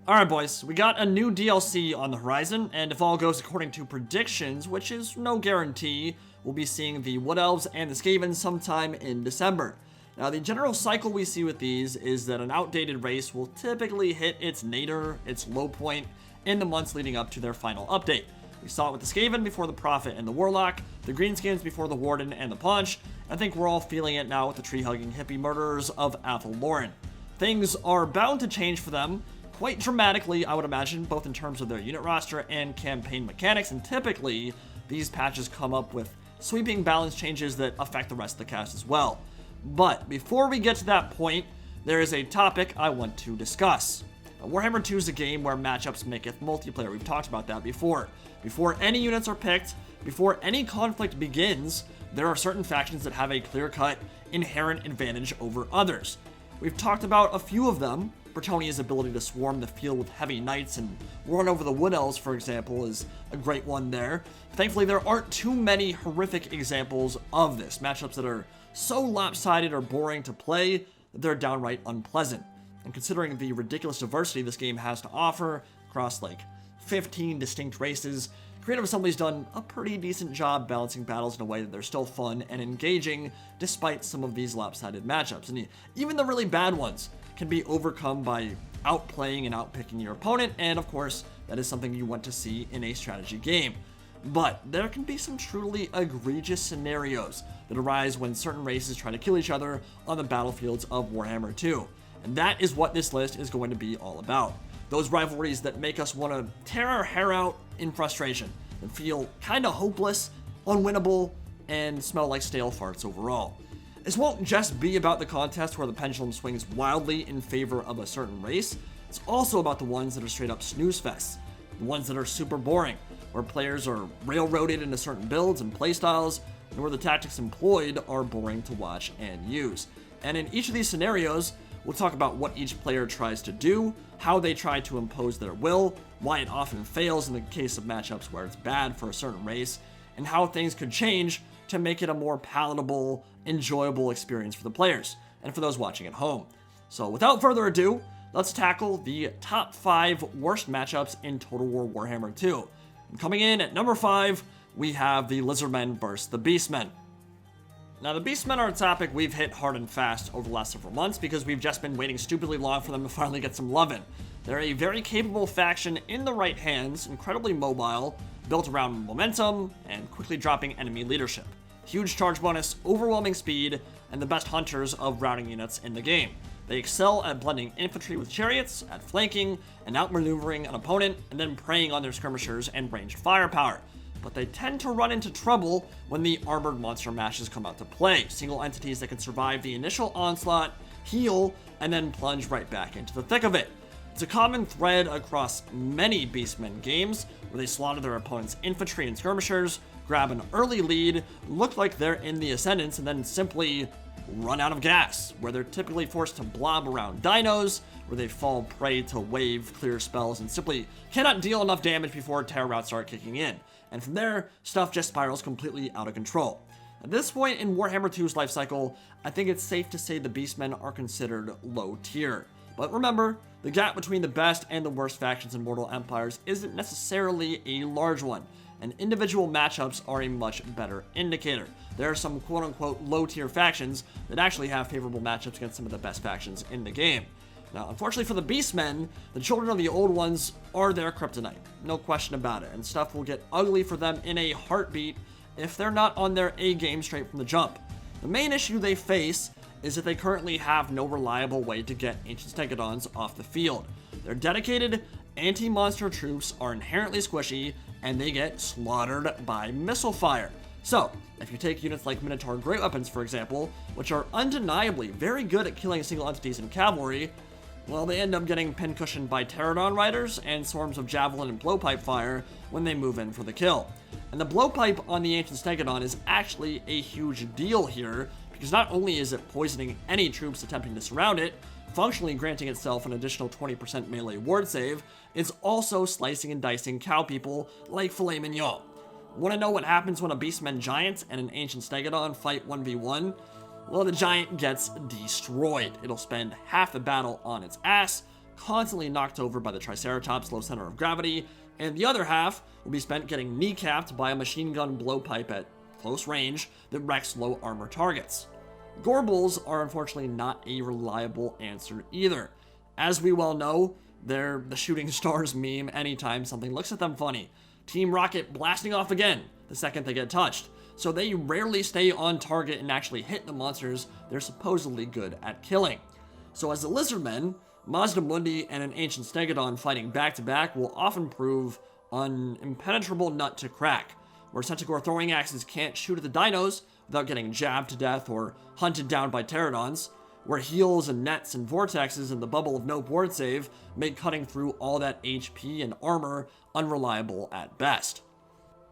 Alright boys, we got a new DLC on the horizon, and if all goes according to predictions, which is no guarantee, we'll be seeing the Wood Elves and the Skaven sometime in December. Now the general cycle we see with these is that an outdated race will typically hit its nadir, its low point, in the months leading up to their final update. We saw it with the Skaven before the Prophet and the Warlock, the Greenskins before the Warden and the Paunch. I think we're all feeling it now with the tree-hugging hippie murderers of Athelloren. Things are bound to change for them, quite dramatically, I would imagine, both in terms of their unit roster and campaign mechanics, and typically, these patches come up with sweeping balance changes that affect the rest of the cast as well. But before we get to that point, there is a topic I want to discuss. Now, Warhammer 2 is a game where matchups maketh multiplayer. We've talked about that before. Before any units are picked, before any conflict begins, there are certain factions that have a clear-cut, inherent advantage over others. We've talked about a few of them. Bretonnia's ability to swarm the field with heavy knights and run over the Wood Elves, for example, is a great one there. Thankfully, there aren't too many horrific examples of this. Matchups that are so lopsided or boring to play that they're downright unpleasant. And considering the ridiculous diversity this game has to offer across like 15 distinct races, Creative Assembly's done a pretty decent job balancing battles in a way that they're still fun and engaging despite some of these lopsided matchups. And even the really bad ones can be overcome by outplaying and outpicking your opponent, and of course, that is something you want to see in a strategy game. But there can be some truly egregious scenarios that arise when certain races try to kill each other on the battlefields of Warhammer 2. And that is what this list is going to be all about. Those rivalries that make us want to tear our hair out in frustration and feel kinda hopeless, unwinnable, and smell like stale farts overall. This won't just be about the contest where the pendulum swings wildly in favor of a certain race. It's also about the ones that are straight up snooze fests, the ones that are super boring, where players are railroaded into certain builds and playstyles, and where the tactics employed are boring to watch and use. And in each of these scenarios, we'll talk about what each player tries to do, how they try to impose their will, why it often fails in the case of matchups where it's bad for a certain race, and how things could change to make it a more palatable, enjoyable experience for the players, and for those watching at home. So without further ado, let's tackle the top 5 worst matchups in Total War Warhammer 2. And coming in at number 5, we have the Lizardmen versus the Beastmen. Now the Beastmen are a topic we've hit hard and fast over the last several months because we've just been waiting stupidly long for them to finally get some lovin'. They're a very capable faction in the right hands, incredibly mobile, built around momentum, and quickly dropping enemy leadership. Huge charge bonus, overwhelming speed, and the best hunters of routing units in the game. They excel at blending infantry with chariots, at flanking, and outmaneuvering an opponent, and then preying on their skirmishers and ranged firepower. But they tend to run into trouble when the armored monster mashes come out to play. Single entities that can survive the initial onslaught, heal, and then plunge right back into the thick of it. It's a common thread across many Beastmen games, where they slaughter their opponent's infantry and skirmishers, grab an early lead, look like they're in the ascendance, and then simply run out of gas, where they're typically forced to blob around dinos, where they fall prey to wave clear spells and simply cannot deal enough damage before terror routes start kicking in. And from there, stuff just spirals completely out of control. At this point in Warhammer 2's lifecycle, I think it's safe to say the Beastmen are considered low tier. But remember, the gap between the best and the worst factions in Mortal Empires isn't necessarily a large one, and individual matchups are a much better indicator. There are some quote-unquote low-tier factions that actually have favorable matchups against some of the best factions in the game. Now, unfortunately for the Beastmen, the children of the old ones are their kryptonite, no question about it, and stuff will get ugly for them in a heartbeat if they're not on their A-game straight from the jump. The main issue they face is that they currently have no reliable way to get Ancient Stegodons off the field. Their dedicated anti-monster troops are inherently squishy, and they get slaughtered by missile fire. So, if you take units like Minotaur Great Weapons, for example, which are undeniably very good at killing single entities in cavalry, well, they end up getting pincushioned by Pterodon riders and swarms of javelin and blowpipe fire when they move in for the kill. And the blowpipe on the Ancient Stegodon is actually a huge deal here, because not only is it poisoning any troops attempting to surround it, functionally granting itself an additional 20% melee ward save, it's also slicing and dicing cow people like filet mignon. Want to know what happens when a Beastmen Giant and an Ancient Stegodon fight 1v1? Well, the Giant gets destroyed. It'll spend half the battle on its ass, constantly knocked over by the Triceratops' low center of gravity, and the other half will be spent getting kneecapped by a machine gun blowpipe at close range that wrecks low armor targets. Gorbals are unfortunately not a reliable answer either. As we well know, they're the shooting stars meme anytime something looks at them funny. Team Rocket blasting off again the second they get touched, so they rarely stay on target and actually hit the monsters they're supposedly good at killing. So as the Lizardmen, Mazda Mundi and an Ancient Stegodon fighting back to back will often prove an impenetrable nut to crack, where Centaur throwing axes can't shoot at the dinos without getting jabbed to death or hunted down by pterodons, where heals and nets and vortexes and the bubble of no board save make cutting through all that HP and armor unreliable at best.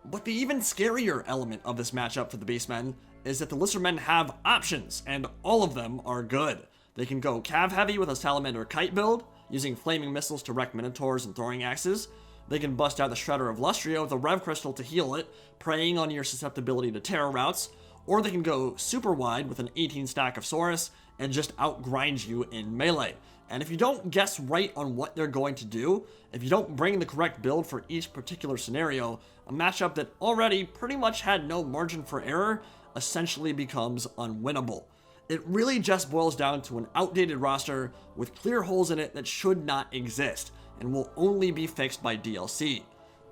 But the even scarier element of this matchup for the Beastmen is that the Lizardmen have options, and all of them are good. They can go cav heavy with a Salamander Kite build, using flaming missiles to wreck Minotaurs and throwing axes. They can bust out the Shredder of Lustria with a Rev Crystal to heal it, preying on your susceptibility to terror routes, or they can go super wide with an 18 stack of Saurus and just outgrind you in melee. And if you don't guess right on what they're going to do, if you don't bring the correct build for each particular scenario, a matchup that already pretty much had no margin for error essentially becomes unwinnable. It really just boils down to an outdated roster with clear holes in it that should not exist and will only be fixed by DLC.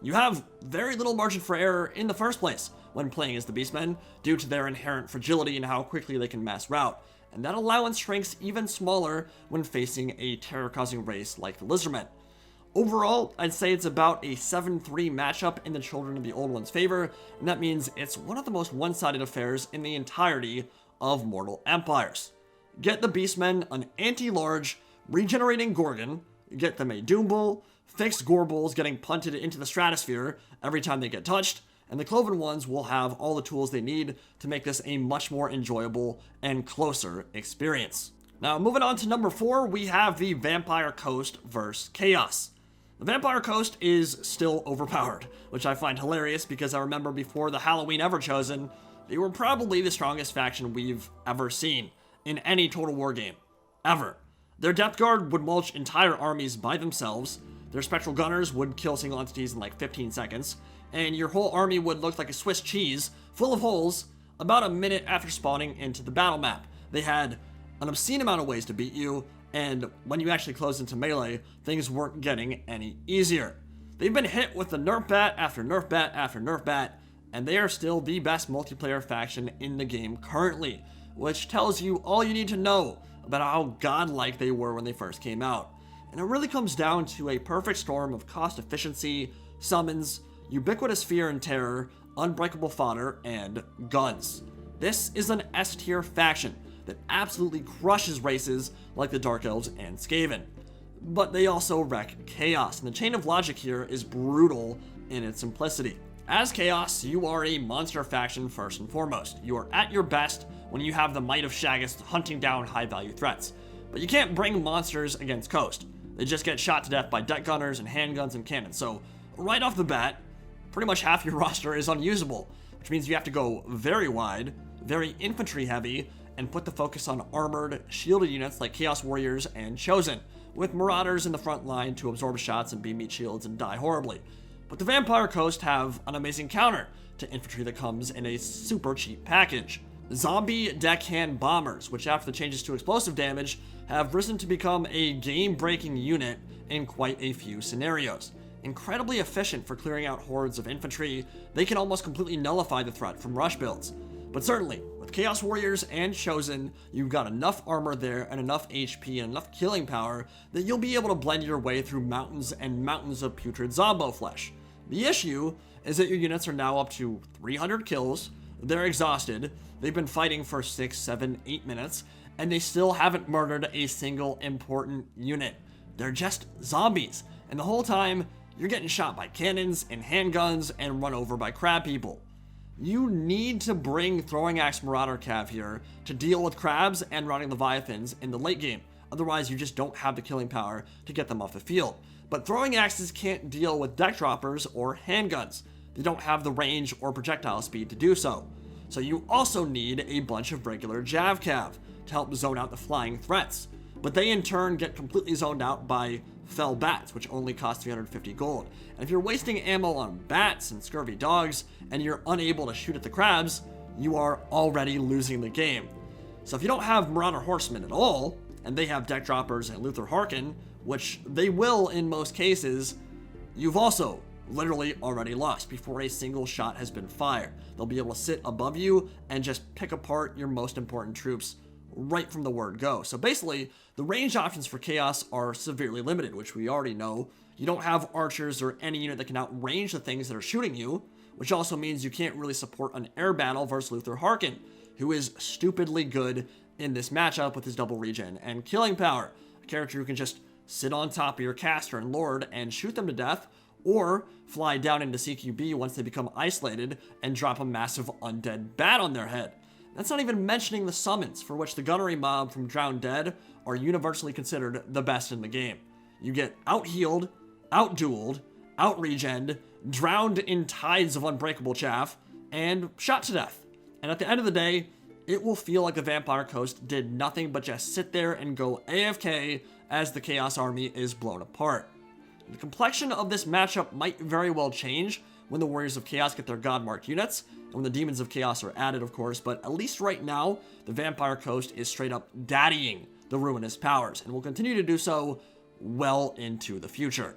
You have very little margin for error in the first place when playing as the Beastmen due to their inherent fragility and how quickly they can mass route, and that allowance shrinks even smaller when facing a terror-causing race like the Lizardmen. Overall, I'd say it's about a 7-3 matchup in the Children of the Old One's favor, and that means it's one of the most one-sided affairs in the entirety of Mortal Empires. Get the Beastmen an anti-large, regenerating Gorgon, get them a Doom Bull, fixed Gorbals getting punted into the stratosphere every time they get touched, and the Cloven ones will have all the tools they need to make this a much more enjoyable and closer experience. Now, moving on to number 4, we have the Vampire Coast vs. Chaos. The Vampire Coast is still overpowered, which I find hilarious because I remember before the Halloween Everchosen, they were probably the strongest faction we've ever seen in any Total War game, ever. Their Depth Guard would mulch entire armies by themselves, their Spectral Gunners would kill single entities in like 15 seconds, and your whole army would look like a Swiss cheese, full of holes, about a minute after spawning into the battle map. They had an obscene amount of ways to beat you, and when you actually closed into melee, things weren't getting any easier. They've been hit with the nerf bat after nerf bat after nerf bat, and they are still the best multiplayer faction in the game currently, which tells you all you need to know about how godlike they were when they first came out. And it really comes down to a perfect storm of cost efficiency, summons, ubiquitous fear and terror, unbreakable fodder, and guns. This is an S-tier faction that absolutely crushes races like the Dark Elves and Skaven. But they also wreck Chaos, and the chain of logic here is brutal in its simplicity. As Chaos, you are a monster faction first and foremost. You are at your best when you have the might of Shaggus hunting down high-value threats. But you can't bring monsters against Coast. They just get shot to death by deck gunners and handguns and cannons, so right off the bat, pretty much half your roster is unusable, which means you have to go very wide, very infantry heavy, and put the focus on armored, shielded units like Chaos Warriors and Chosen, with Marauders in the front line to absorb shots and beam meat shields and die horribly. But the Vampire Coast have an amazing counter to infantry that comes in a super cheap package. Zombie Deckhand Bombers, which after the changes to explosive damage, have risen to become a game-breaking unit in quite a few scenarios. Incredibly efficient for clearing out hordes of infantry, they can almost completely nullify the threat from rush builds. But certainly, with Chaos Warriors and Chosen, you've got enough armor there and enough HP and enough killing power that you'll be able to blend your way through mountains and mountains of putrid Zombo flesh. The issue is that your units are now up to 300 kills, they're exhausted, they've been fighting for 6, 7, 8 minutes, and they still haven't murdered a single important unit. They're just zombies, and the whole time, you're getting shot by cannons and handguns and run over by crab people. You need to bring Throwing Axe Marauder Cav here to deal with crabs and routing Leviathans in the late game. Otherwise, you just don't have the killing power to get them off the field. But Throwing Axes can't deal with deck droppers or handguns. They don't have the range or projectile speed to do so. So you also need a bunch of regular Jav Cav to help zone out the flying threats. but they in turn get completely zoned out by fell bats, which only cost 350 gold. And if you're wasting ammo on bats and scurvy dogs, and you're unable to shoot at the crabs, you are already losing the game. So if you don't have Marauder Horsemen at all, and they have deck droppers and Luther Harkin, which they will in most cases, you've also literally already lost before a single shot has been fired. They'll be able to sit above you and just pick apart your most important troops right from the word go. So basically, the range options for Chaos are severely limited, which we already know. You don't have archers or any unit that can outrange the things that are shooting you, which also means you can't really support an air battle versus Luther Harkin, who is stupidly good in this matchup with his double regen and killing power, a character who can just sit on top of your caster and lord and shoot them to death, or fly down into CQB once they become isolated and drop a massive undead bat on their head. That's not even mentioning the summons, for which the gunnery mob from Drowned Dead are universally considered the best in the game. You get out-healed, out-dueled, out-regened, drowned in tides of unbreakable chaff, and shot to death. And at the end of the day, it will feel like the Vampire Coast did nothing but just sit there and go AFK as the Chaos Army is blown apart. The complexion of this matchup might very well change when the Warriors of Chaos get their God-marked units, and when the Demons of Chaos are added, of course, but at least right now, the Vampire Coast is straight up daddying the Ruinous Powers, and will continue to do so well into the future.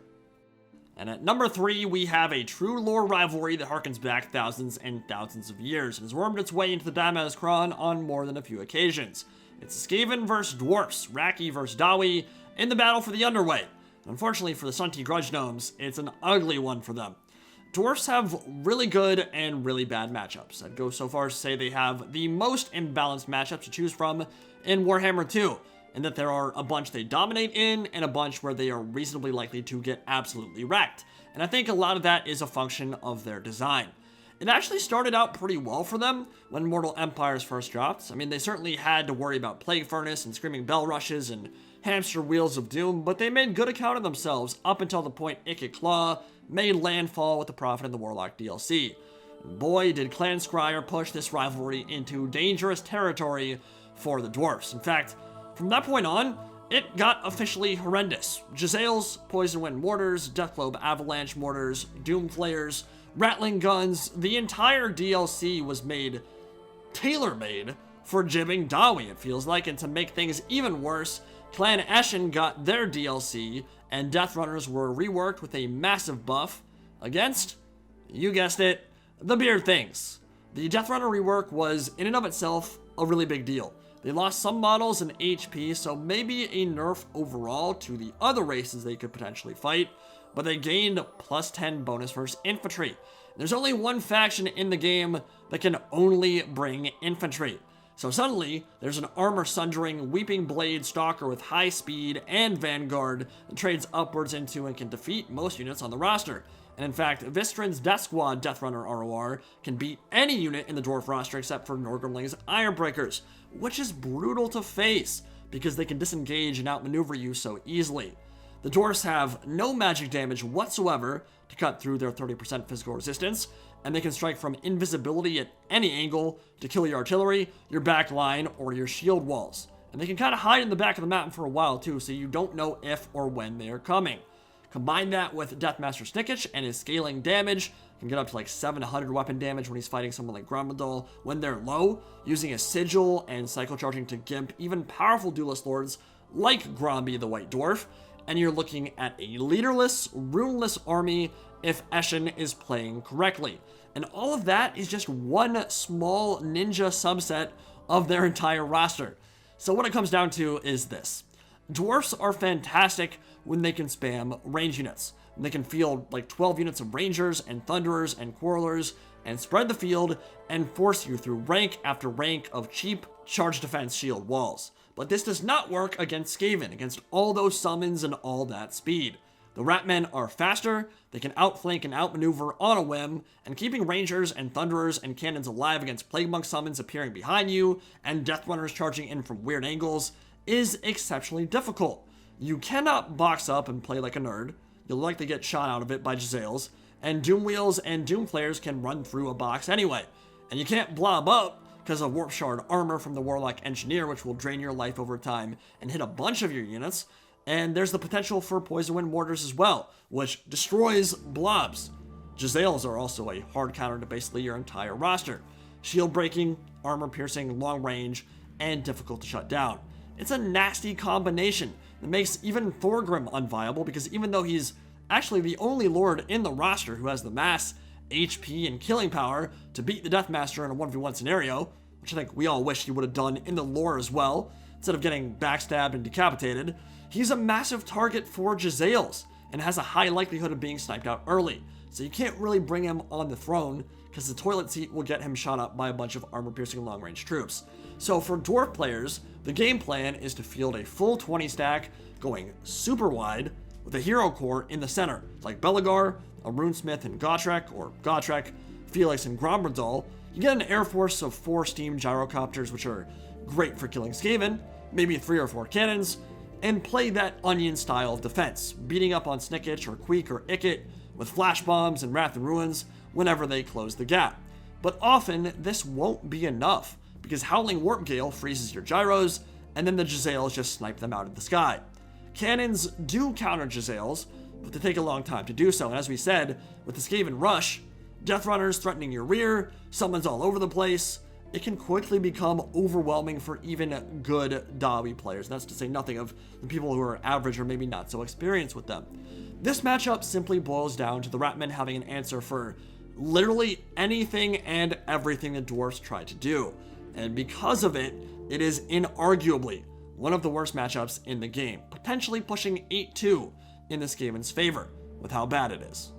And at number 3, we have a true lore rivalry that harkens back thousands and thousands of years, and has wormed its way into the Daimaz Kron on more than a few occasions. It's Skaven vs. Dwarfs, Raki vs. Dawi, in the battle for the Underway. Unfortunately for the Sunti Grudge Gnomes, it's an ugly one for them. Dwarfs have really good and really bad matchups. I'd go so far as to say they have the most imbalanced matchups to choose from in Warhammer 2, and that there are a bunch they dominate in and a bunch where they are reasonably likely to get absolutely wrecked. And I think a lot of that is a function of their design. It actually started out pretty well for them when Mortal Empires first dropped. I mean, they certainly had to worry about Plague Furnace and Screaming Bell Rushes and Hamster Wheels of Doom, but they made good account of themselves up until the point Ikit Claw made landfall with the Prophet and the Warlock DLC. And boy, did Clan Scryer push this rivalry into dangerous territory for the Dwarfs. In fact, from that point on, it got officially horrendous. Giselles, Poison Wind Mortars, Deathglobe Avalanche Mortars, Doom Flayers, Rattling Guns, the entire DLC was made tailor-made for jibbing Dawi, it feels like, and to make things even worse, Clan Eshin got their DLC, and Death Runners were reworked with a massive buff against, you guessed it, the Beard Things. The Death Runner rework was, in and of itself, a really big deal. They lost some models in HP, so maybe a nerf overall to the other races they could potentially fight, but they gained plus 10 bonus versus infantry. There's only one faction in the game that can only bring infantry. So suddenly, there's an armor-sundering, Weeping Blade Stalker with high speed and Vanguard that trades upwards into and can defeat most units on the roster. And in fact, Vistrin's Death Squad Deathrunner ROR can beat any unit in the Dwarf roster except for Norgrimling's Ironbreakers, which is brutal to face because they can disengage and outmaneuver you so easily. The Dwarfs have no magic damage whatsoever to cut through their 30% physical resistance, and they can strike from invisibility at any angle to kill your artillery, your back line, or your shield walls. And they can kind of hide in the back of the mountain for a while too, so you don't know if or when they are coming. Combine that with Deathmaster Snickich and his scaling damage, can get up to like 700 weapon damage when he's fighting someone like Grommadal when they're low, using a sigil and cycle charging to gimp even powerful duelist lords like Gromby the White Dwarf, and you're looking at a leaderless, runeless army if Eshin is playing correctly. And all of that is just one small ninja subset of their entire roster. So what it comes down to is this. Dwarfs are fantastic when they can spam range units. They can field like 12 units of Rangers and Thunderers and Quarrelers and spread the field and force you through rank after rank of cheap charge defense shield walls. But this does not work against Skaven, against all those summons and all that speed. The Ratmen are faster, they can outflank and outmaneuver on a whim, and keeping Rangers and Thunderers and Cannons alive against Plague Monk summons appearing behind you and Death Runners charging in from weird angles is exceptionally difficult. You cannot box up and play like a nerd, you'll likely get shot out of it by Giselles, and Doom Wheels and Doom Flayers can run through a box anyway. And you can't blob up because of Warp Shard armor from the Warlock Engineer, which will drain your life over time and hit a bunch of your units. And there's the potential for Poison Wind Mortars as well, which destroys blobs. Jezzails are also a hard counter to basically your entire roster. Shield breaking, armor piercing, long range, and difficult to shut down. It's a nasty combination that makes even Thorgrim unviable, because even though he's actually the only lord in the roster who has the mass, HP, and killing power to beat the Deathmaster in a 1v1 scenario, which I think we all wish he would have done in the lore as well, instead of getting backstabbed and decapitated, he's a massive target for Jezzails and has a high likelihood of being sniped out early. So you can't really bring him on the throne, because the toilet seat will get him shot up by a bunch of armor-piercing long-range troops. So for Dwarf players, the game plan is to field a full 20 stack, going super wide, with a hero core in the center, like Belegar, a Runesmith and Gotrek, or Gotrek, Felix and Grombradal. You get an air force of 4 steam gyrocopters, which are great for killing Skaven, maybe 3 or 4 cannons, and play that onion style of defense, beating up on Snicketch or Queek or Icket with flash bombs and Wrath and Ruins whenever they close the gap. But often, this won't be enough, because Howling Warp Gale freezes your gyros, and then the Jezzails just snipe them out of the sky. Cannons do counter Jezzails, but they take a long time to do so, and as we said, with the Skaven Rush, Death Runners threatening your rear, summons all over the place, it can quickly become overwhelming for even good Dawi players. That's to say nothing of the people who are average or maybe not so experienced with them. This matchup simply boils down to the Ratmen having an answer for literally anything and everything the Dwarfs try to do. And because of it, it is inarguably one of the worst matchups in the game, potentially pushing 8-2 in the Skaven's favor with how bad it is.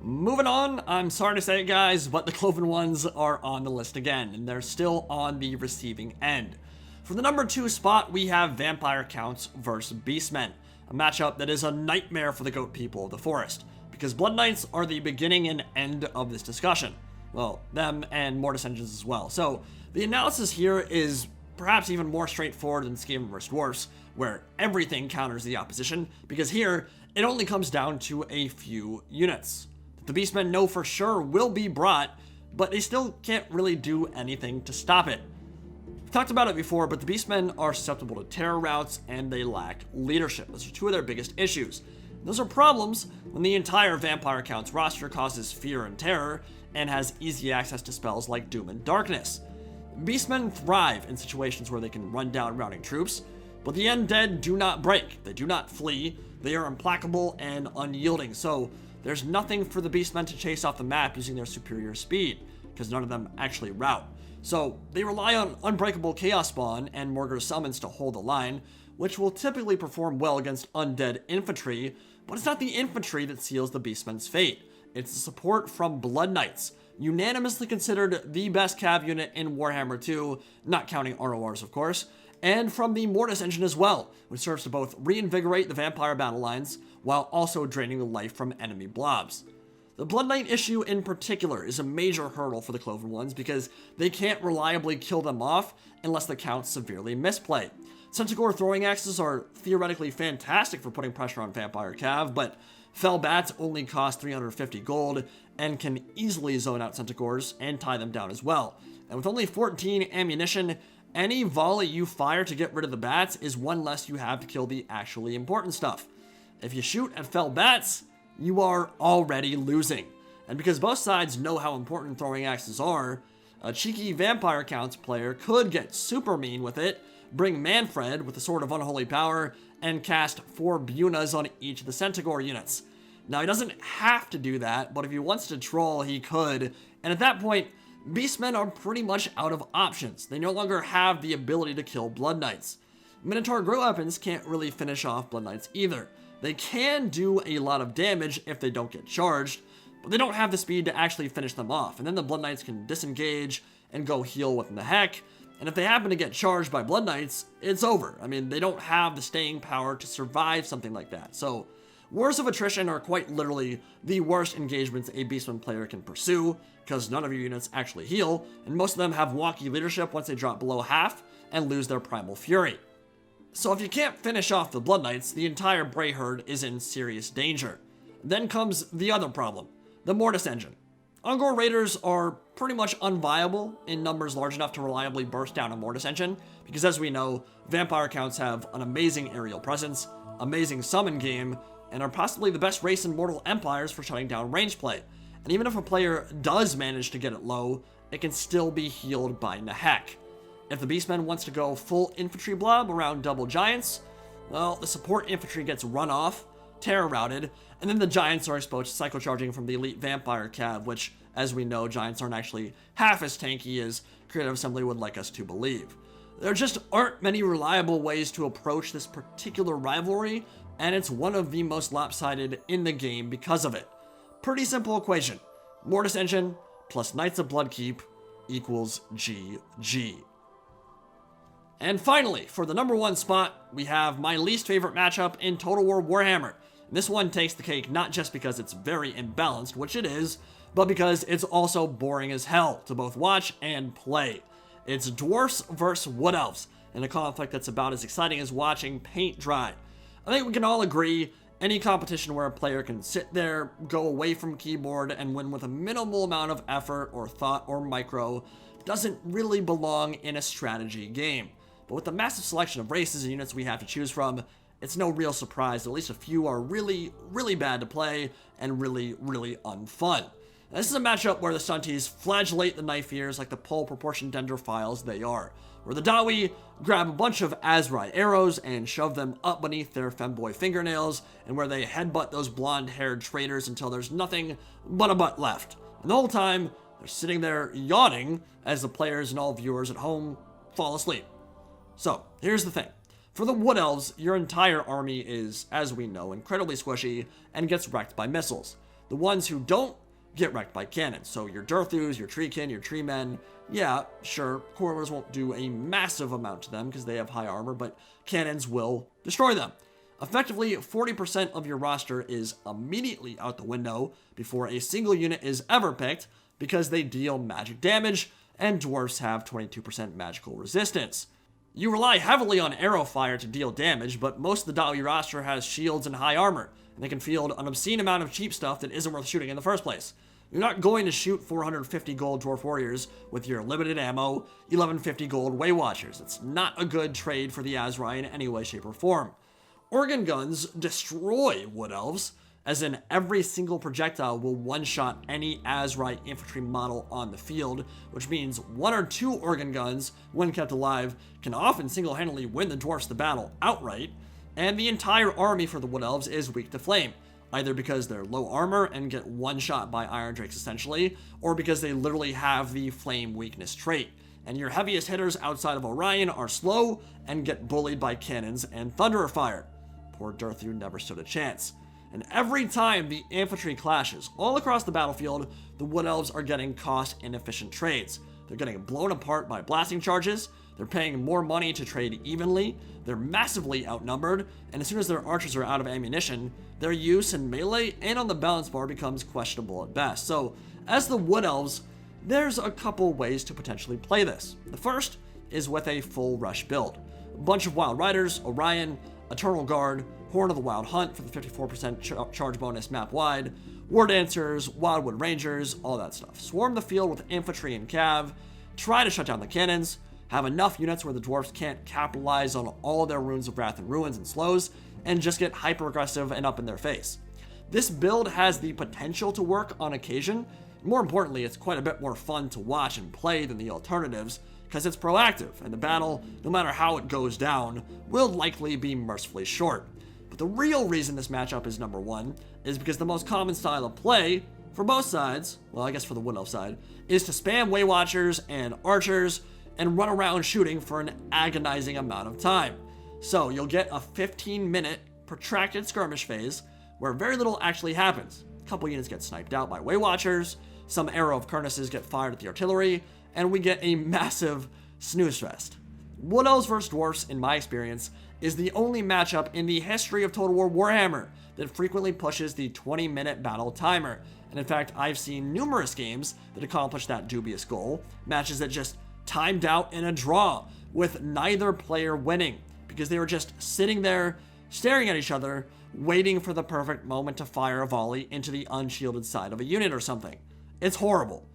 Moving on, I'm sorry to say it guys, but the Cloven Ones are on the list again, and they're still on the receiving end. For the number 2 spot, we have Vampire Counts versus Beastmen, a matchup that is a nightmare for the goat people of the forest, because Blood Knights are the beginning and end of this discussion. Well, them and Mortis Engines as well. So the analysis here is perhaps even more straightforward than Skaven vs Dwarfs, where everything counters the opposition, because here, it only comes down to a few units. The Beastmen know for sure will be brought, but they still can't really do anything to stop it. We've talked about it before, but the Beastmen are susceptible to terror routes, and they lack leadership. Those are 2 of their biggest issues. And those are problems when the entire Vampire Counts roster causes fear and terror, and has easy access to spells like Doom and Darkness. Beastmen thrive in situations where they can run down routing troops, but the undead do not break, they do not flee, they are implacable and unyielding, so there's nothing for the Beastmen to chase off the map using their superior speed, because none of them actually route. So they rely on Unbreakable Chaos Spawn and Morgur's Summons to hold the line, which will typically perform well against undead infantry, but it's not the infantry that seals the Beastmen's fate. It's the support from Blood Knights, unanimously considered the best cav unit in Warhammer 2, not counting RORs of course, and from the Mortis Engine as well, which serves to both reinvigorate the vampire battle lines, while also draining the life from enemy blobs. The Blood Knight issue in particular is a major hurdle for the Cloven Ones, because they can't reliably kill them off unless the counts severely misplay. Centaur throwing axes are theoretically fantastic for putting pressure on Vampire Cav, but Fell Bats only cost 350 gold, and can easily zone out Centaurs and tie them down as well. And with only 14 ammunition, any volley you fire to get rid of the bats is one less you have to kill the actually important stuff. If you shoot at Fell Bats, you are already losing. And because both sides know how important throwing axes are, a cheeky Vampire Counts player could get super mean with it, bring Manfred with the Sword of Unholy Power, and cast 4 Bunas on each of the Centaur units. Now, he doesn't have to do that, but if he wants to troll, he could, and at that point, Beastmen are pretty much out of options. They no longer have the ability to kill Blood Knights. Minotaur Grow Weapons can't really finish off Blood Knights either. They can do a lot of damage if they don't get charged, but they don't have the speed to actually finish them off, and then the Blood Knights can disengage and go heal what in the heck, and if they happen to get charged by Blood Knights, it's over. I mean, they don't have the staying power to survive something like that. So, Wars of Attrition are quite literally the worst engagements a Beastman player can pursue, because none of your units actually heal, and most of them have wonky leadership once they drop below half and lose their Primal Fury. So if you can't finish off the Blood Knights, the entire Bray herd is in serious danger. Then comes the other problem, the Mortis Engine. Ungor Raiders are pretty much unviable in numbers large enough to reliably burst down a Mortis engine, because as we know, vampire counts have an amazing aerial presence, amazing summon game, and are possibly the best race in Mortal Empires for shutting down range play. And even if a player does manage to get it low, it can still be healed by Nahek. If the Beastmen wants to go full infantry blob around double giants, well, the support infantry gets run off, terror routed, and then the giants are exposed to psychocharging from the elite vampire cav, which, as we know, giants aren't actually half as tanky as Creative Assembly would like us to believe. There just aren't many reliable ways to approach this particular rivalry, and it's one of the most lopsided in the game because of it. Pretty simple equation. Mortis Engine plus Knights of Bloodkeep equals GG. And finally, for the number 1 spot, we have my least favorite matchup in Total War Warhammer. This one takes the cake not just because it's very imbalanced, which it is, but because it's also boring as hell to both watch and play. It's Dwarfs versus Wood Elves, in a conflict that's about as exciting as watching paint dry. I think we can all agree any competition where a player can sit there, go away from keyboard, and win with a minimal amount of effort or thought or micro doesn't really belong in a strategy game. But with the massive selection of races and units we have to choose from, it's no real surprise that at least a few are really, really bad to play and really, really unfun. Now, this is a matchup where the Stunties flagellate the Knife Ears like the pole proportion dendrophiles they are, where the Dawi grab a bunch of Azrai arrows and shove them up beneath their femboy fingernails, and where they headbutt those blonde-haired traitors until there's nothing but a butt left. And the whole time, they're sitting there yawning as the players and all viewers at home fall asleep. So, here's the thing. For the Wood Elves, your entire army is, as we know, incredibly squishy and gets wrecked by missiles. The ones who don't get wrecked by cannons, so your Durthus, your Treekin, your Treemen, yeah, sure, Corlers won't do a massive amount to them because they have high armor, but cannons will destroy them. Effectively, 40% of your roster is immediately out the window before a single unit is ever picked because they deal magic damage, and Dwarfs have 22% magical resistance. You rely heavily on arrow fire to deal damage, but most of the Dawi roster has shields and high armor, and they can field an obscene amount of cheap stuff that isn't worth shooting in the first place. You're not going to shoot 450 gold Dwarf Warriors with your limited ammo, 1150 gold Way Watchers. It's not a good trade for the Azrai in any way, shape, or form. Organ guns destroy Wood Elves, as in every single projectile will one-shot any Azrai infantry model on the field, which means 1 or 2 organ guns, when kept alive, can often single-handedly win the Dwarfs the battle outright, and the entire army for the Wood Elves is weak to flame, either because they're low armor and get one-shot by Iron Drakes essentially, or because they literally have the flame weakness trait. And your heaviest hitters outside of Orion are slow and get bullied by cannons and Thunderer Fire. Poor Durthu never stood a chance. And every time the infantry clashes all across the battlefield, the Wood Elves are getting cost-inefficient trades. They're getting blown apart by blasting charges, they're paying more money to trade evenly, they're massively outnumbered, and as soon as their archers are out of ammunition, their use in melee and on the balance bar becomes questionable at best. So, as the Wood Elves, there's a couple ways to potentially play this. The first is with a full rush build. A bunch of Wild Riders, Orion, Eternal Guard, Horn of the Wild Hunt for the 54% charge bonus map-wide, War Dancers, Wildwood Rangers, all that stuff. Swarm the field with infantry and cav, try to shut down the cannons, have enough units where the Dwarfs can't capitalize on all their Runes of Wrath and Ruins and slows, and just get hyper-aggressive and up in their face. This build has the potential to work on occasion. More importantly, it's quite a bit more fun to watch and play than the alternatives, because it's proactive, and the battle, no matter how it goes down, will likely be mercifully short. But the real reason this matchup is number 1 is because the most common style of play, for both sides, well I guess for the Wood Elf side, is to spam Way Watchers and Archers and run around shooting for an agonizing amount of time. So you'll get a 15-minute protracted skirmish phase where very little actually happens. A couple units get sniped out by Way Watchers, some Arrow of Kernesses get fired at the artillery, and we get a massive snooze fest. Wood Elves vs Dwarfs, in my experience, is the only matchup in the history of Total War Warhammer that frequently pushes the 20-minute battle timer. And in fact, I've seen numerous games that accomplish that dubious goal, matches that just timed out in a draw, with neither player winning, because they were just sitting there, staring at each other, waiting for the perfect moment to fire a volley into the unshielded side of a unit or something. It's horrible.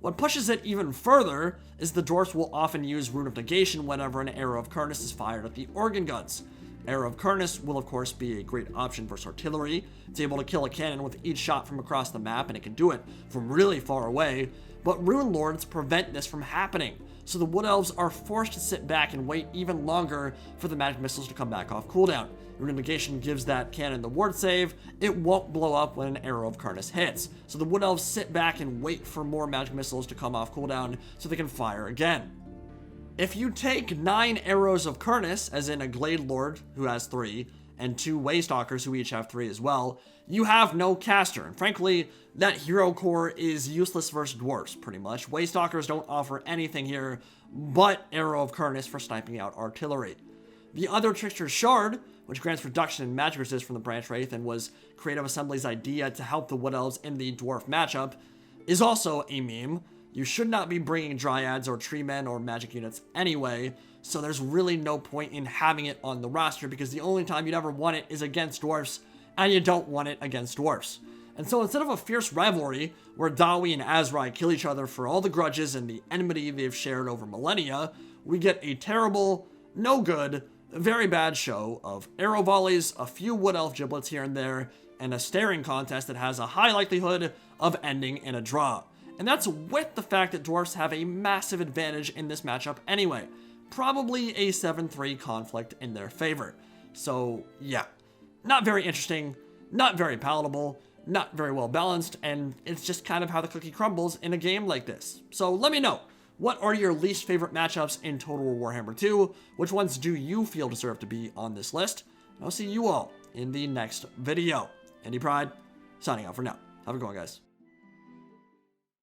What pushes it even further is the Dwarfs will often use Rune of Negation whenever an arrow of Kurnus is fired at the organ guns. Arrow of Kurnus will of course be a great option versus artillery. It's able to kill a cannon with each shot from across the map, and it can do it from really far away, but Rune Lords prevent this from happening, so the Wood Elves are forced to sit back and wait even longer for the magic missiles to come back off cooldown. Rune of Negation gives that cannon the ward save. It won't blow up when an arrow of Kurnus hits, so the Wood Elves sit back and wait for more magic missiles to come off cooldown so they can fire again. If you take 9 arrows of Kurnus, as in a Glade Lord who has 3, and 2 Waystalkers who each have 3 as well, you have no caster. And frankly, that hero core is useless versus Dwarfs, pretty much. Waystalkers don't offer anything here but Arrow of Kurnus for sniping out artillery. The other Trickster's Shard, which grants reduction in magic resist from the Branch Wraith and was Creative Assembly's idea to help the Wood Elves in the Dwarf matchup, is also a meme. You should not be bringing Dryads or Tree Men or magic units anyway, so there's really no point in having it on the roster because the only time you'd ever want it is against Dwarfs, and you don't want it against Dwarfs. And so instead of a fierce rivalry where Dawi and Azrai kill each other for all the grudges and the enmity they've shared over millennia, we get a terrible, no good, very bad show of arrow volleys, a few Wood Elf giblets here and there, and a staring contest that has a high likelihood of ending in a draw. And that's with the fact that Dwarfs have a massive advantage in this matchup anyway. Probably a 7-3 conflict in their favor. So yeah, not very interesting, not very palatable, not very well balanced, and it's just kind of how the cookie crumbles in a game like this. So let me know, what are your least favorite matchups in Total War Warhammer 2? Which ones do you feel deserve to be on this list? And I'll see you all in the next video. Andy Pride, signing out for now. Have a good one, guys.